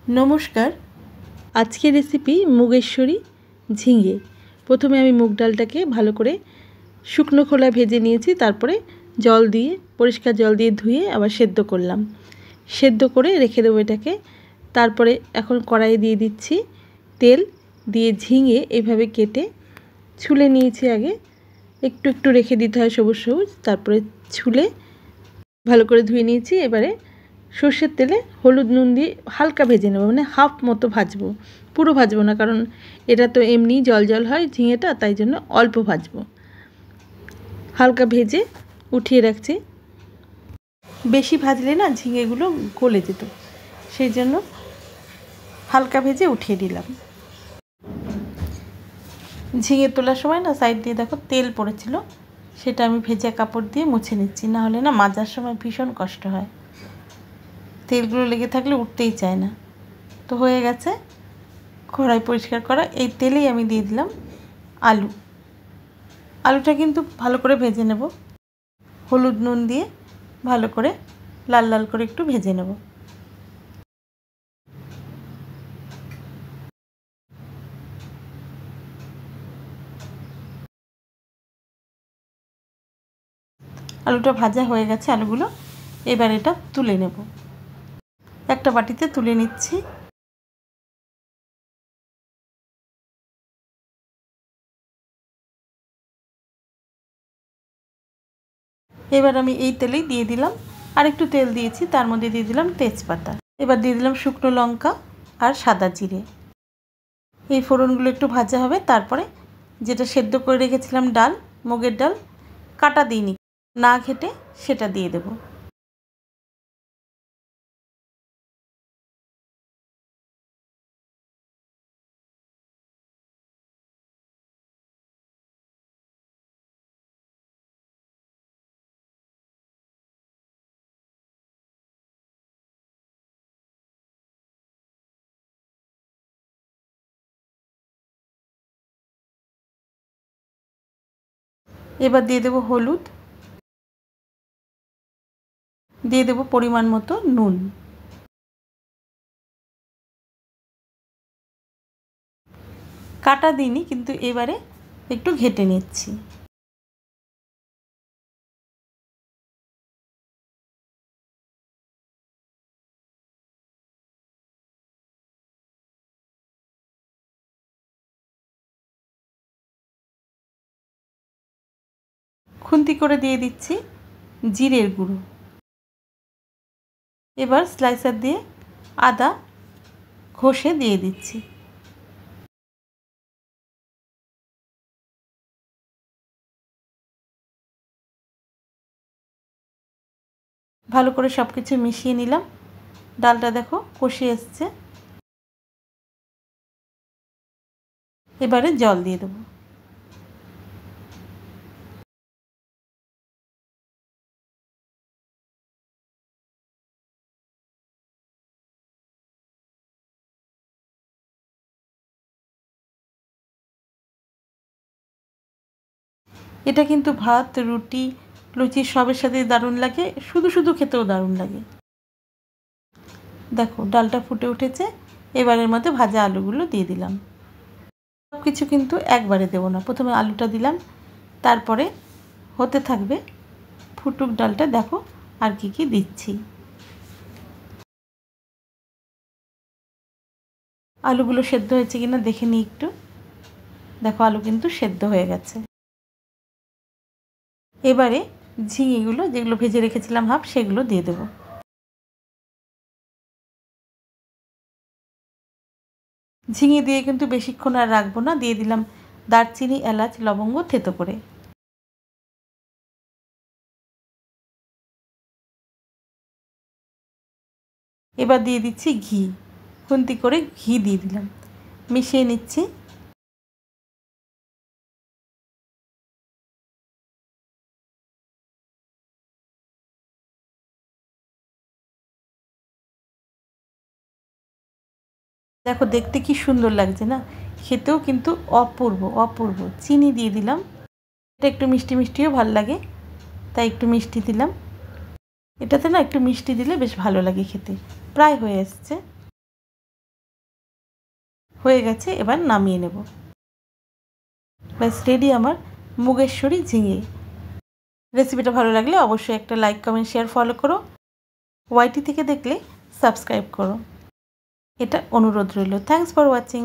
नमस्कार। आजकेर रेसिपि मुगेश्वरी झिंगे। प्रथमे आमी मुग डालटाके भालो करे शुकनो खोला भेजे निয়েছি, तारपरे जल दिए परिष्कार जल दिए धुए आबार सेদ্ধ करलाम। सेদ্ধ करे रेखे देबो एटाके। तारपरे एखन कड़ाई दिए दिচ্ছি तेल दिए झिंगे एइभाবে केटे छुले निয়েছি आगे, एकटू एकटू रेखे दिते हय सबुज सबुज, तारपरे छुले भालो करे धुए निয়েছি। एबारे সর্ষের তেলে হলুদ নুন দিয়ে হালকা ভেজে নেব, মানে হাফ মতো ভাজবো, পুরো ভাজবো না, কারণ এটা তো এমনি জল জল হয় ঝিঙেটা, তাই জন্য অল্প ভাজবো। হালকা ভেজে উঠিয়ে রাখছি। বেশি ভাজলে না ঝিঙেগুলো গলে যেত, সেই জন্য হালকা ভেজে উঠিয়ে দিলাম। ঝিঙে তোলার সময় না সাইড দিয়ে দেখো তেল পড়েছিল, সেটা আমি ভেজা কাপড় দিয়ে মুছে নিচ্ছি, না হলে না মাজার সময় ভীষণ কষ্ট হয়। তেলগুলো লেগে থাকলে উঠতেই চায় না। তো হয়ে গেছে কড়াই পরিষ্কার করা। এই তেলেই আমি দিয়ে দিলাম আলু। আলুটা কিন্তু ভালো করে ভেজে নেব, হলুদ নুন দিয়ে ভালো করে লাল লাল করে একটু ভেজে নেব। আলুটা ভাজা হয়ে গেছে আলুগুলো, এবার এটা তুলে নেব। একটা বাটিতে তুলে নিচ্ছি। এবার আমি এই তেলেই দিয়ে দিলাম, আর একটু তেল দিয়েছি, তার মধ্যে দিয়ে দিলাম তেজপাতা। এবার দিয়ে দিলাম শুকনো লঙ্কা আর সাদা জিরে। এই ফোড়নগুলো একটু ভাজা হবে, তারপরে যেটা সেদ্ধ করে রেখেছিলাম ডাল, মুগের ডাল, কাটা দিইনি, না ঘেটে সেটা দিয়ে দেব। এবার দিয়ে দেব হলুদ, দিয়ে দেব পরিমাণ মতো নুন। কাটা দিইনি, কিন্তু এবারে একটু ঘেটে নিচ্ছি। খুন্তি করে দিয়ে দিচ্ছি জিরের গুঁড়ো। এবার স্লাইসার দিয়ে আদা ঘষে দিয়ে দিচ্ছি। ভালো করে সব কিছু মিশিয়ে নিলাম। ডালটা দেখো কষে এসছে। এবারে জল দিয়ে দেবো। এটা কিন্তু ভাত, রুটি, লুচি সবের সাথে দারুণ লাগে, শুধু শুধু খেতেও দারুণ লাগে। দেখো ডালটা ফুটে উঠেছে, এবারের মধ্যে ভাজা আলুগুলো দিয়ে দিলাম। সব কিছু কিন্তু একবারে দেবো না, প্রথমে আলুটা দিলাম, তারপরে হতে থাকবে। ফুটুক ডালটা, দেখো আর কি কি দিচ্ছি। আলুগুলো সেদ্ধ হয়েছে কিনা দেখে নিই একটু। দেখো আলু কিন্তু সেদ্ধ হয়ে গেছে। এবারে ঝিঙেগুলো যেগুলো ভেজে রেখেছিলাম হাফ, সেগুলো দিয়ে দেবো। ঝিঙে দিয়ে কিন্তু বেশিক্ষণ আর রাখবো না, দিয়ে দিলাম দারচিনি, এলাচ, লবঙ্গ থেতো করে। এবার দিয়ে দিচ্ছি ঘি, খুন্তি করে ঘি দিয়ে দিলাম, মিশিয়ে নিচ্ছি। দেখো দেখতে কি সুন্দর লাগছে না, খেতেও কিন্তু অপূর্ব অপূর্ব। চিনি দিয়ে দিলাম, এটা একটু মিষ্টি মিষ্টিও ভালো লাগে, তাই একটু মিষ্টি দিলাম। এটাতে না একটু মিষ্টি দিলে বেশ ভালো লাগে খেতে। প্রায় হয়ে এসছে। হয়ে গেছে, এবার নামিয়ে নেব। ব্যাস রেডি আমার মুগেশ্বরী ঝিঙে। রেসিপিটা ভালো লাগলে অবশ্যই একটা লাইক, কমেন্ট, শেয়ার, ফলো করো। ওয়াইটি থেকে দেখলে সাবস্ক্রাইব করো, এটা অনুরোধ রইল। Thanks for watching.